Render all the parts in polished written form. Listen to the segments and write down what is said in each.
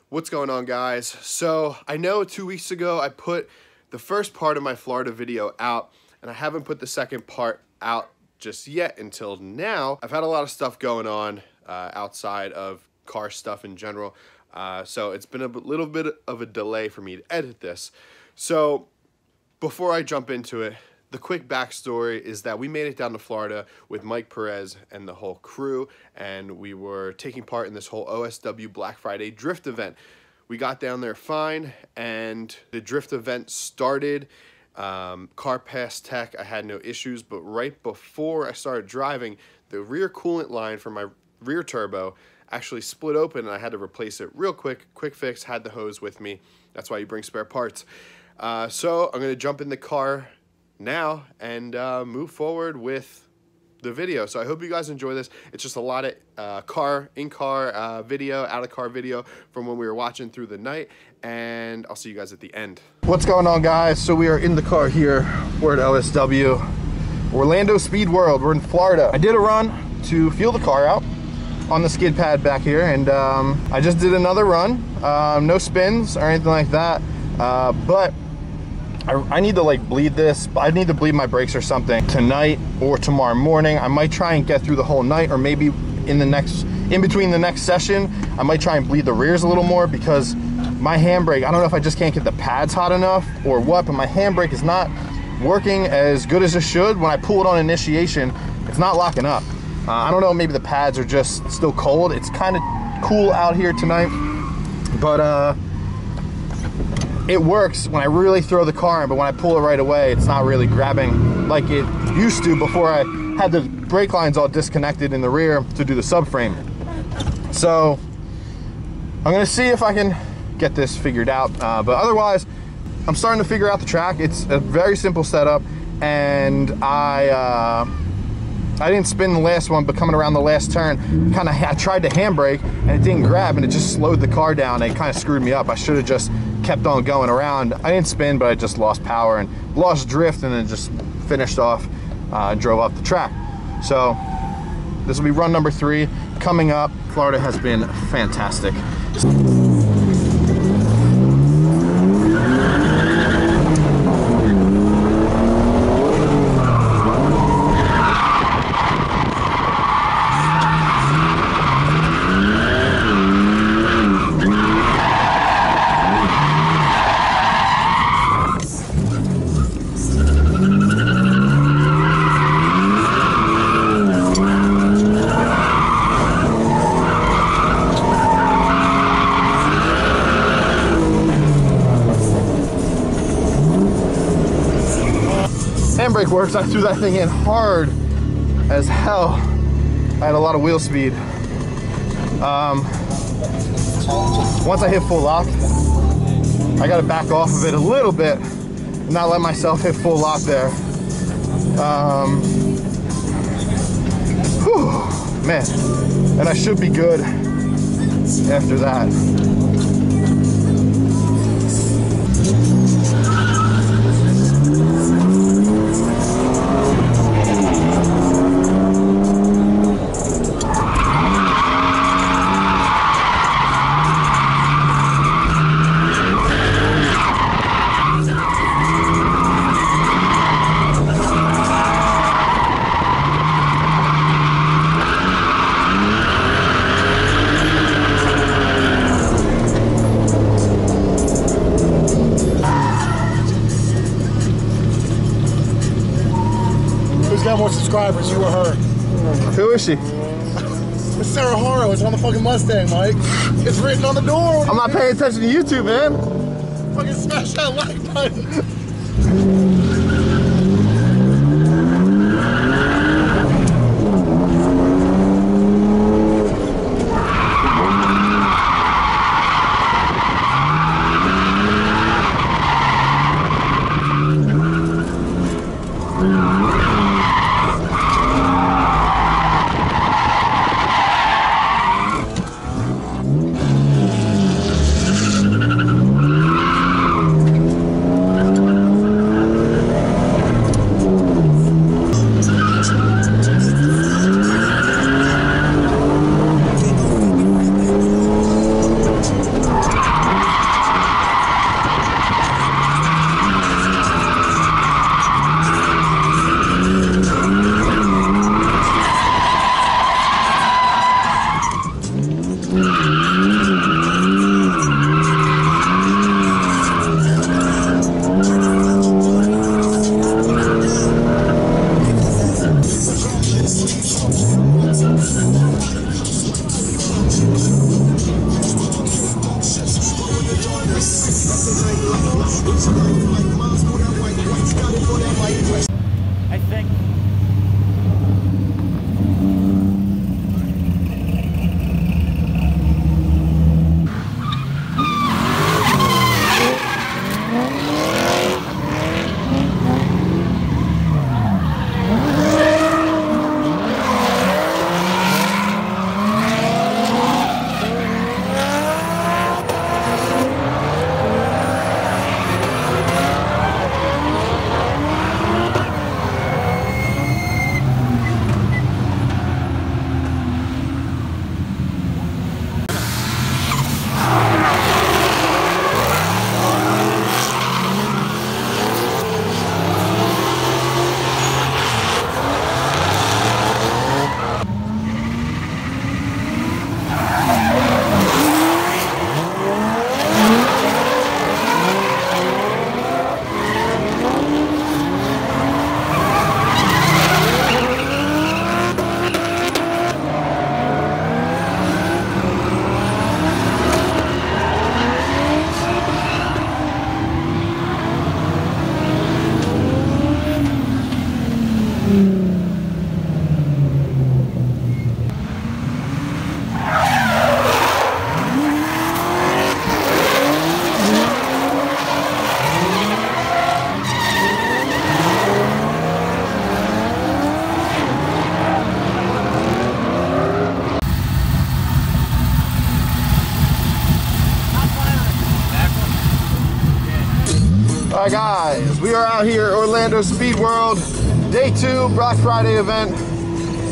What's going on, guys? So I know 2 weeks ago I put the first part of my Florida video out, and I haven't put the second part out just yet until now. I've had a lot of stuff going on outside of car stuff in general, so it's been a little bit of a delay for me to edit this. So before I jump into it, the quick backstory is that we made it down to Florida with Mike Perez and the whole crew, and we were taking part in this whole OSW Black Friday Drift event. We got down there fine, and the drift event started. Car passed tech, I had no issues, but right before I started driving, the rear coolant line for my rear turbo actually split open, and I had to replace it real quick. Quick fix, had the hose with me. That's why you bring spare parts. So I'm going to jump in the car now and move forward with the video. So I hope you guys enjoy this. It's just a lot of in-car video, out-of-car video from when we were watching through the night, and I'll see you guys at the end. What's going on, guys? So we are in the car here. We're at OSW, Orlando Speed World. We're in Florida. I did a run to feel the car out on the skid pad back here, and I just did another run. No spins or anything like that, but I need to like bleed this. I need to bleed my brakes or something tonight or tomorrow morning. I might try and get through the whole night, or maybe in between the next session, I might try and bleed the rears a little more, because my handbrake, I don't know if I just can't get the pads hot enough or what, but my handbrake is not working as good as it should. When I pull it on initiation, it's not locking up. I don't know, maybe the pads are just still cold. It's kind of cool out here tonight, but it works when I really throw the car in, but when I pull it right away, it's not really grabbing like it used to before I had the brake lines all disconnected in the rear to do the subframe. So I'm gonna see if I can get this figured out, but otherwise, I'm starting to figure out the track. It's a very simple setup, and I didn't spin the last one, but coming around the last turn, I tried to handbrake and it didn't grab, and it just slowed the car down. It kind of screwed me up. I should have just kept on going around. I didn't spin, but I just lost power and lost drift, and then just finished off and drove up the track. So this will be run number 3 coming up. Florida has been fantastic. Handbrake works. I threw that thing in hard as hell. I had a lot of wheel speed. Once I hit full lock, I got to back off of it a little bit and not let myself hit full lock there. Man, and I should be good after that. Got more subscribers, you or her? Who is she? It's Sarah Haro. It's on the fucking Mustang, Mike. It's written on the door. I'm not paying attention to YouTube, man. Fucking smash that like button. I think. Alright guys, we are out here at Orlando Speed World, day 2 Black Friday event.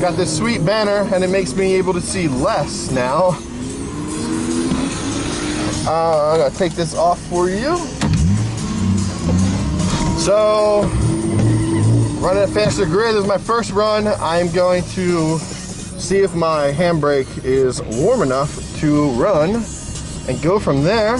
Got this sweet banner and it makes me able to see less now. I'm gonna take this off for you. So, running a faster grid is my first run. I'm going to see if my handbrake is warm enough to run and go from there.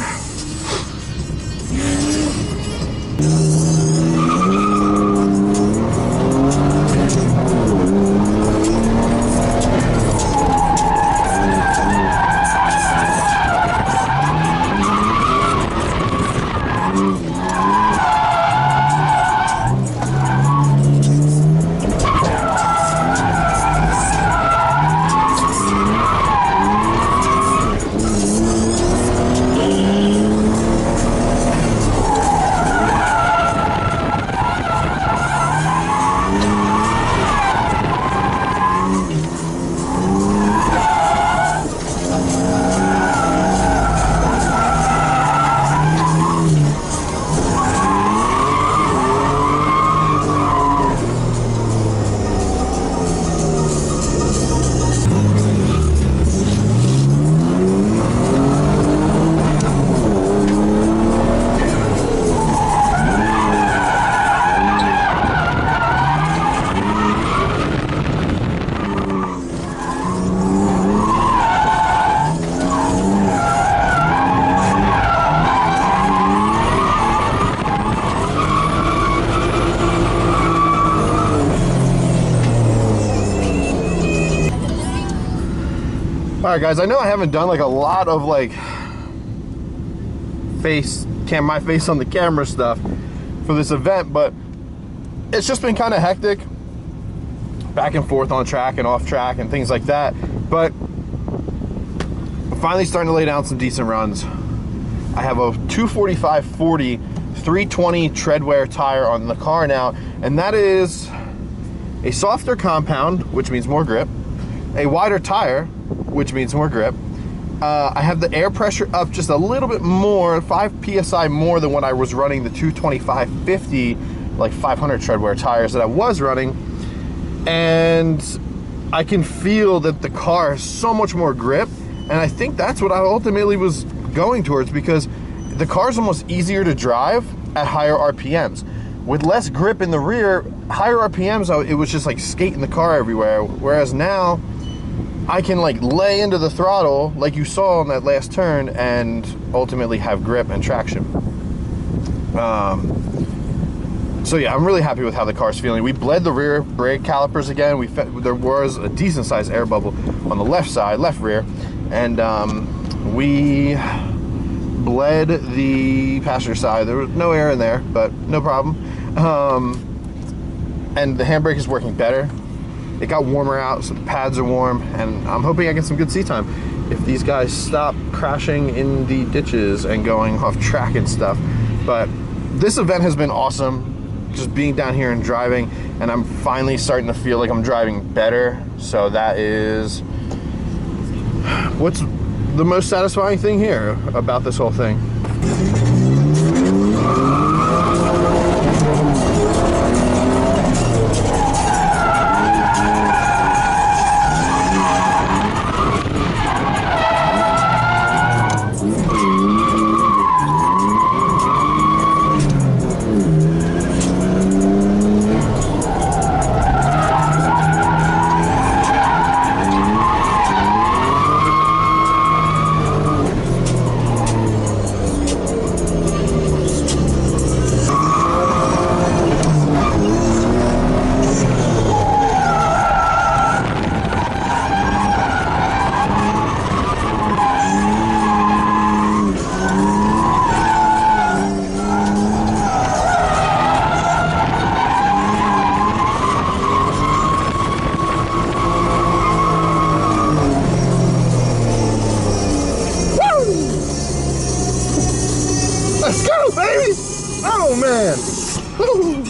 Alright guys, I know I haven't done like a lot of like my face on the camera stuff for this event, but it's just been kind of hectic, back and forth on track and off track and things like that. But I'm finally starting to lay down some decent runs. I have a 245/40 320 treadwear tire on the car now, and that is a softer compound, which means more grip, a wider tire, which means more grip. I have the air pressure up just a little bit more, 5 psi more than when I was running the 225/50, like 500 treadwear tires that I was running. And I can feel that the car has so much more grip, and I think that's what I ultimately was going towards, because the car is almost easier to drive at higher RPMs. With less grip in the rear, higher RPMs, it was just like skating the car everywhere. Whereas now, I can like lay into the throttle like you saw on that last turn and ultimately have grip and traction. So yeah, I'm really happy with how the car's feeling. We bled the rear brake calipers again. There was a decent sized air bubble on the left side, left rear, and we bled the passenger side. There was no air in there, but no problem. And the handbrake is working better. It got warmer out, so the pads are warm, and I'm hoping I get some good seat time if these guys stop crashing in the ditches and going off track and stuff. But this event has been awesome, just being down here and driving, and I'm finally starting to feel like I'm driving better. So that is what's the most satisfying thing here about this whole thing. Let's go, baby! Oh, man! Woo.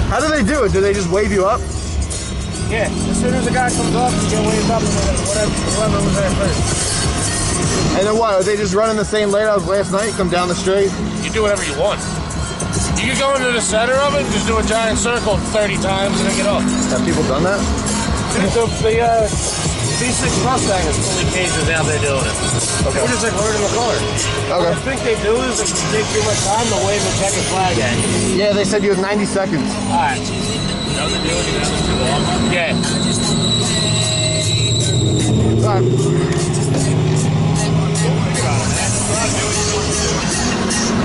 How do they do it? Do they just wave you up? Yeah, as soon as the guy comes up, you get waved up, and whoever was there first. And then what? Are they just running the same layout as last night? Come down the straight? You do whatever you want. You can go into the center of it and just do a giant circle 30 times and then get off. Have people done that? The V6 Mustang is fully cages out there doing it. Okay. We're just like herding the car. Okay. What I think they do is if you take too much time, they'll wave a checkered flag at you. Yeah, they said you have 90 seconds. Alright. Nothing doing it, nothing too long. Yeah. Alright.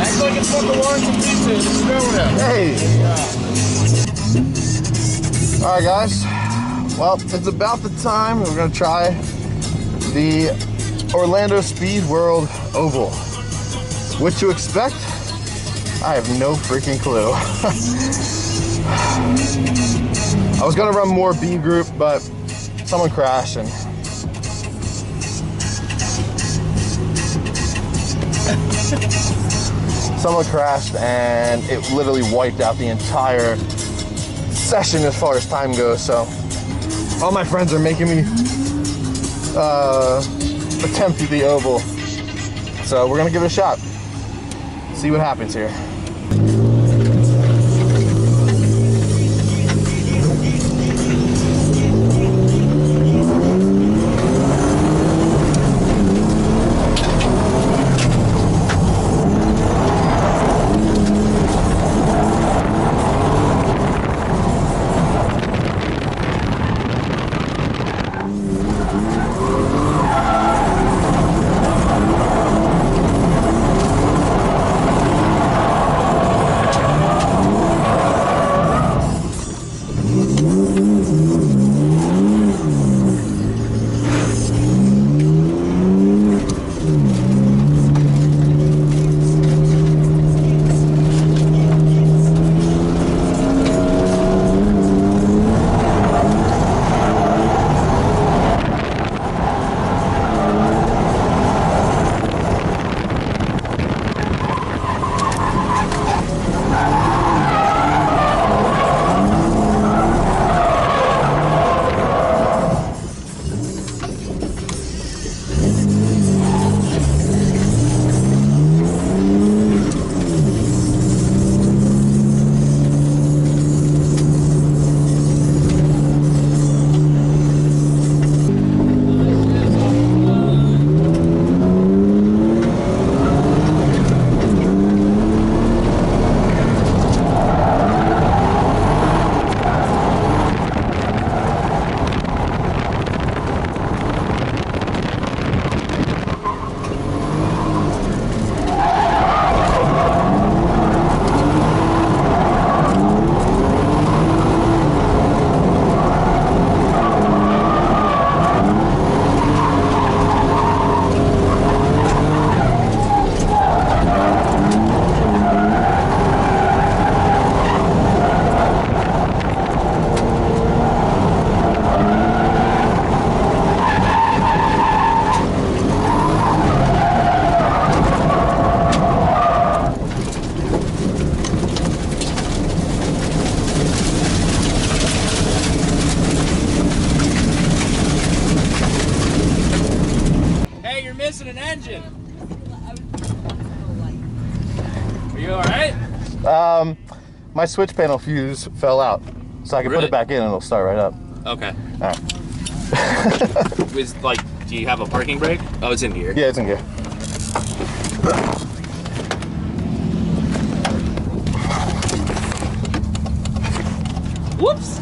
Act like it's fucking warranty pizza. It's going out. Hey. Alright, guys. Well, it's about the time we're going to try the Orlando Speed World Oval. What to expect? I have no freaking clue. I was going to run more B group, but someone crashed and it literally wiped out the entire session as far as time goes. So all my friends are making me attempt the oval. So we're gonna give it a shot. See what happens here. missing an engine. Are you all right? My switch panel fuse fell out, so I can put it back in and it'll start right up. Okay. All right. Do you have a parking brake? Oh, it's in gear. Yeah, it's in gear. Whoops.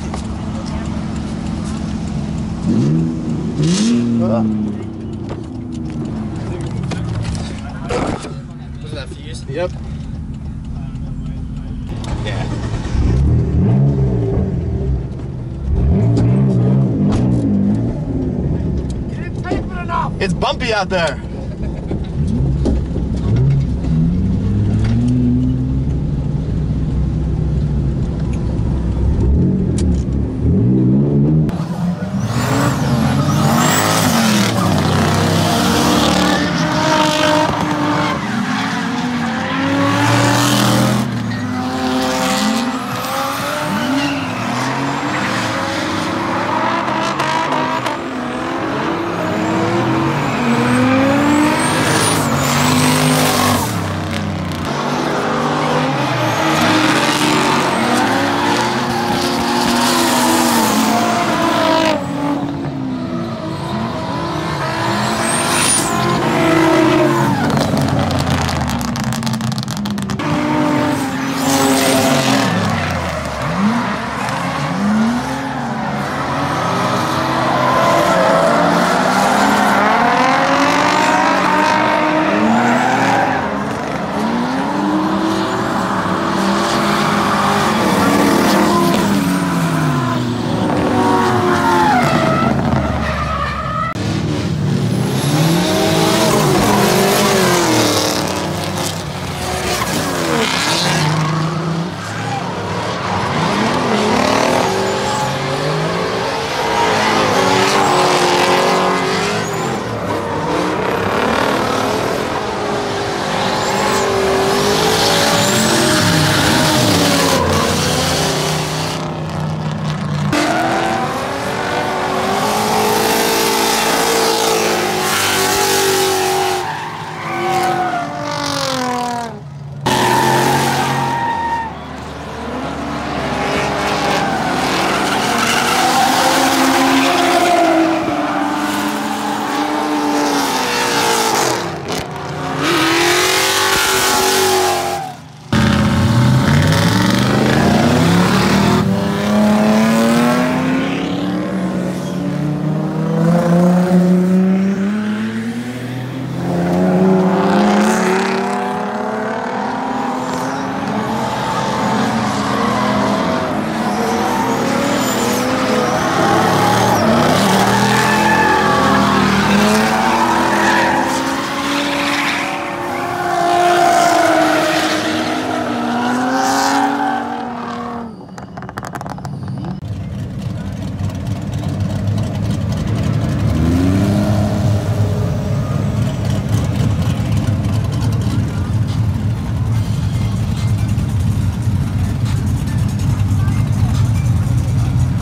Was that fuse? Yep. Yeah. It's bumpy out there.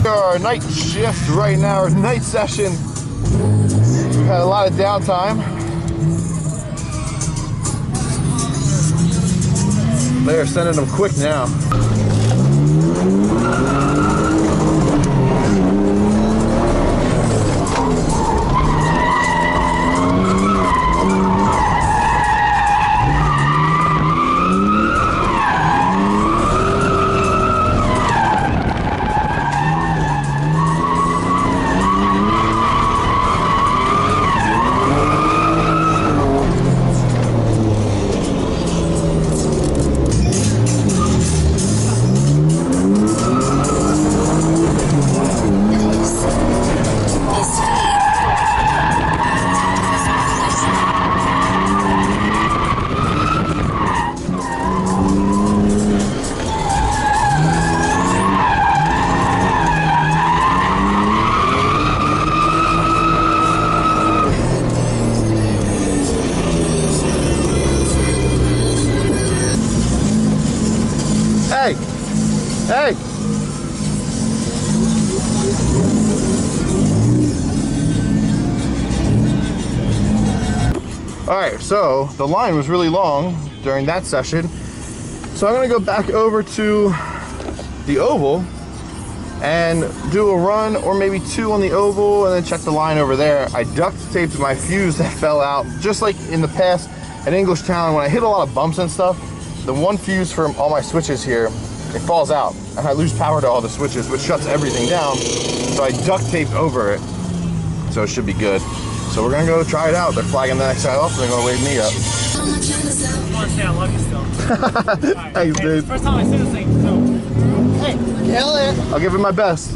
Our night shift right now, our night session. We've had a lot of downtime. They're sending them quick now. All right, so the line was really long during that session. So I'm gonna go back over to the oval and do a run or maybe 2 on the oval and then check the line over there. I duct taped my fuse that fell out, just like in the past at Englishtown when I hit a lot of bumps and stuff. The one fuse from all my switches here, it falls out and I lose power to all the switches, which shuts everything down. So I duct taped over it, so it should be good. So we're gonna go try it out. They're flagging the next guy off and they're gonna wave me up. I want to say I love you still. Right. Thanks, Hey, dude. first time I see this thing, so. Hey, kill it. I'll give it my best.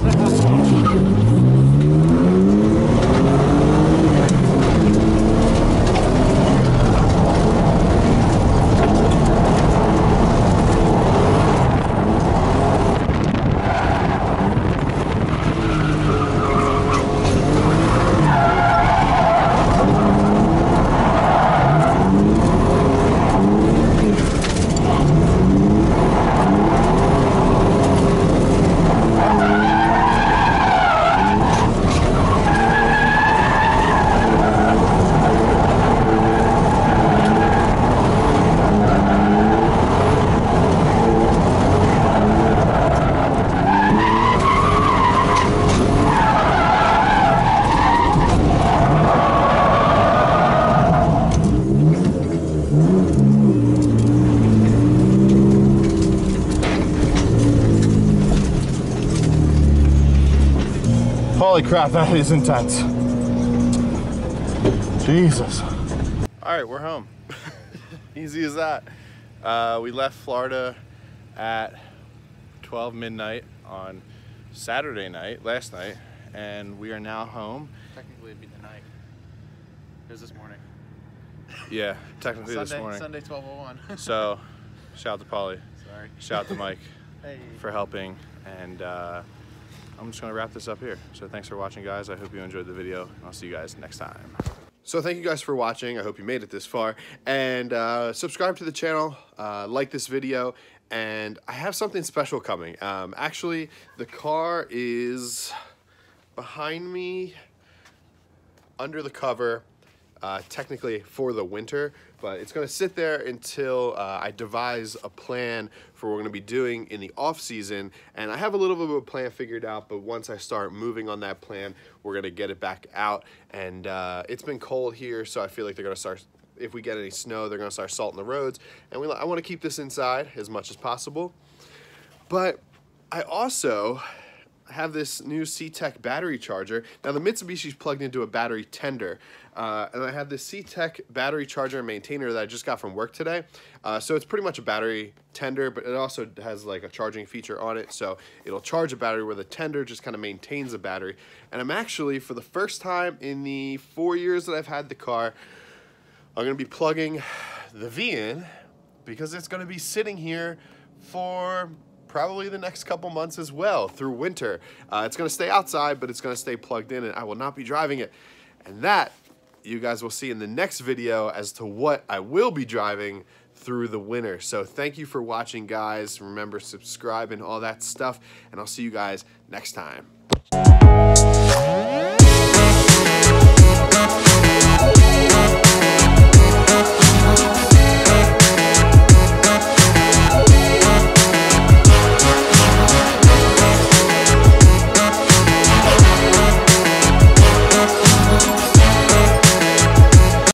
Holy crap, that is intense. Jesus. All right, we're home. Easy as that. We left Florida at 12 midnight on Saturday night, last night, and we are now home. Technically it'd be the night. It was this morning. Yeah, technically this morning. Sunday 12:01. So, shout out to Polly. Sorry. Shout out to Mike Hey. for helping, and I'm just gonna wrap this up here. So thanks for watching, guys. I hope you enjoyed the video. I'll see you guys next time. So thank you guys for watching. I hope you made it this far, and subscribe to the channel, like this video, and I have something special coming. Actually, the car is behind me under the cover, technically for the winter, but it's gonna sit there until I devise a plan for what we're gonna be doing in the off season. And I have a little bit of a plan figured out, but once I start moving on that plan, we're gonna get it back out. And it's been cold here, so I feel like they're gonna start, if we get any snow, they're gonna start salting the roads. And I wanna keep this inside as much as possible. But I also have this new C-Tech battery charger. Now the Mitsubishi's plugged into a battery tender, and I have this C-Tech battery charger and maintainer that I just got from work today. So it's pretty much a battery tender, but it also has like a charging feature on it, so it'll charge a battery where the tender just kind of maintains a battery. And I'm actually, for the first time in the 4 years that I've had the car, I'm gonna be plugging the V in, because it's gonna be sitting here for probably the next couple months as well, through winter. It's gonna stay outside, but it's gonna stay plugged in, and I will not be driving it. And that, you guys will see in the next video as to what I will be driving through the winter. So thank you for watching, guys. Remember, subscribe and all that stuff, and I'll see you guys next time.